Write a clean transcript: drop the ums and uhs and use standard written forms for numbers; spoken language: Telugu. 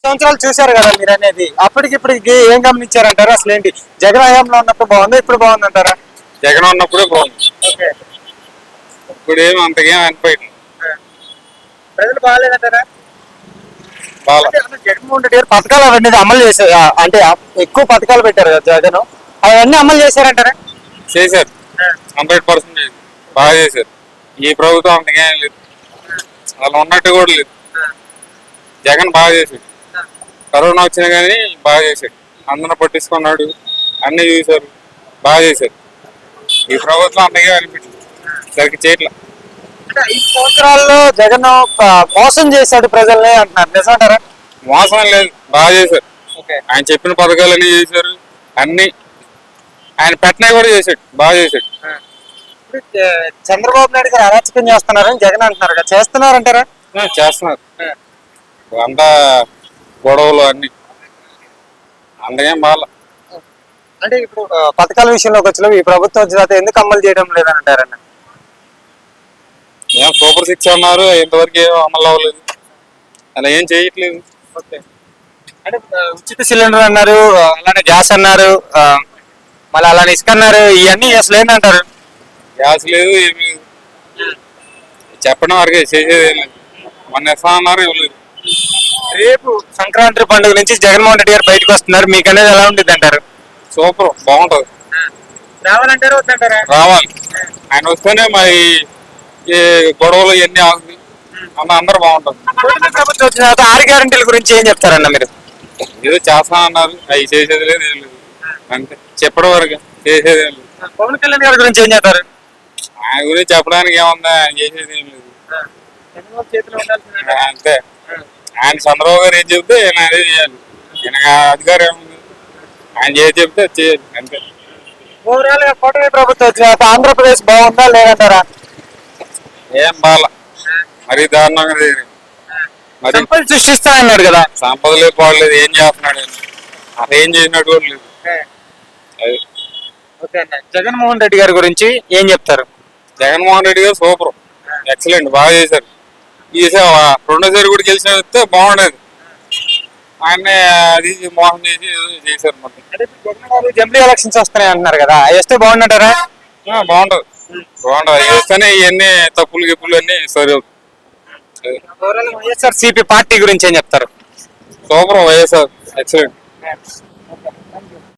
సంవత్సరాలు చూశారు కదా మీరు అనేది, అప్పటికి ఇప్పటికి ఏం గమనించారంటారు? అసలు ఏంటి జగన్ హయాంలో ఉన్నప్పుడు బాగుందా, ఇప్పుడు బాగుందంటారా? జగన్ ఉన్నప్పుడే బాగుంది. ఓకే. ఇప్పుడు ఏమి అంతకేం అనిపోయింది. ప్రజలు బాగాలేదంటారా? బాగా అంటే అసలు జగన్మోహన్ రెడ్డి గారు పథకాలు అవన్నీ అమలు చేశారు, అంటే ఎక్కువ పథకాలు పెట్టారు కదా జగన్, అవన్నీ అమలు చేశారంటారా? చేశారు. 100% చేశారు. బాగా చేశారు. ఈ ప్రభుత్వం అంతకేం లేదు. వాళ్ళు ఉన్నట్టు కూడా లేదు. జగన్ బాగా చేశాడు. కరోనా వచ్చినా కానీ బాగా చేశాడు. అందరూ పట్టించుకున్నాడు. అన్ని చూశారు. బాగా చేశారు. ఈ ప్రభుత్వం అంతగా అనిపించింది. సరికి చేయట్లా. అంటే 5 సంవత్సరాల్లో జగన్ మోసం చేశాడు ప్రజల్ని అంటున్నారు, నిజమంటారా? మోసం లేదు. బాగా చేశారు. ఓకే. ఆయన చెప్పిన పథకాలన్నీ చేశారు. అన్ని ఆయన పెట్టినవి కూడా చేశాడు. బాగా చేశాడు. ఇప్పుడు చంద్రబాబు నాయుడు గారు అరాచకం చేస్తున్నారని జగన్ అంటున్నారు కదా, చేస్తున్నారంటారా? చేస్తున్నారు. అంతా గొడవలు అన్ని అందుకేం బాగా. అంటే ఇప్పుడు పథకాల విషయంలోకి వచ్చిన ఈ ప్రభుత్వం వచ్చిన తర్వాత ఎందుకు అమలు చేయడం లేదని అంటారన్న? ఏం సూపర్ 6 అన్నారు, ఇంతవరకు ఏం అమలు అవ్వలేదు. అలా ఏం చేయట్లేదు. ఓకే. అంటే ఉచిత సిలిండర్ అన్నారు, అలానే గ్యాస్ అన్నారు, మళ్ళీ అలానే ఇసుక అన్నారు, ఇవన్నీ అసలు ఏంటంటారు? గ్యాస్ లేదు, ఏమి లేదు. చెప్పడం వరకే, చేసేది ఏం లేదు. మొన్న ఎస్తా అన్నారు, ఇవ్వలేదు. రేపు సంక్రాంతి పండుగ నుంచి జగన్మోహన్ రెడ్డి గారు బయటకు వస్తున్నారు, మీకు అనేది ఎలా ఉంటుంది అంటారు? సూపర్, బాగుంటది. రావాలంటారా వద్దంటారా? రావాలి. ఆయన వస్తేనే మరి ఈ గొడవలు ఇవన్నీ ఆగుతాయి. అందరూ బాగుంటుంది. ప్రభుత్వం వచ్చిన తర్వాత 6 గ్యారెంటీల గురించి ఏం చెప్తారన్న మీరు? ఏదో చేస్తా అన్నారు, అవి చేసేది లేదు, ఏం లేదు. అంతే, చెప్పడం వరకు, చేసేది ఏం లేదు. పవన్ కళ్యాణ్ గారి గురించి ఏం చెప్తారు? ఆయన గురించి చెప్పడానికి ఏముందా, ఆయన చేసేది ఏం లేదు. అంతే, ఆయన చంద్రబాబు గారు ఏం చెప్తే ఆయన అదే చేయాలి. ఆయన అధికారం ఏముంది, ఆయన చేసి చెప్తే చేయాలి. అంతే. ఓవరాల్ గా కూటమి ప్రభుత్వం వచ్చిన తర్వాత ఆంధ్రప్రదేశ్ బాగుందా లేదంటారా? ఏం బాల, మరీ దారుణంగా జరిగింది. మరి సంపద సృష్టిస్తా అన్నారు కదా, సంపదలే పోలేదు. ఏం చేస్తున్నాడు ఆయన? అసలు ఏం చేసినట్టు కూడా లేదు. అది ఓకే అన్న. జగన్మోహన్ రెడ్డి గారి గురించి ఏం చెప్తారు? జగన్మోహన్ రెడ్డి గారు సూపర్, ఎక్సలెంట్, బాగా చేశారు. రెండోసారి కూడా గెలిచిన వస్తే బాగుండేది. ఆయన్ని అది మోసం చేసి చేశారు మొత్తం. జంబ్లీ ఎలక్షన్స్ వస్తున్నాయి అంటున్నారు కదా, అవి వస్తే బాగుందంటారా? బాగుంటది, బాగుంటది. అవి వస్తేనే ఇవన్నీ తప్పులు గిప్పులు అన్ని సరి అవుతాయి. వైఎస్ఆర్ సిపి పార్టీ గురించి ఏం చెప్తారు? Super, YSR excellent.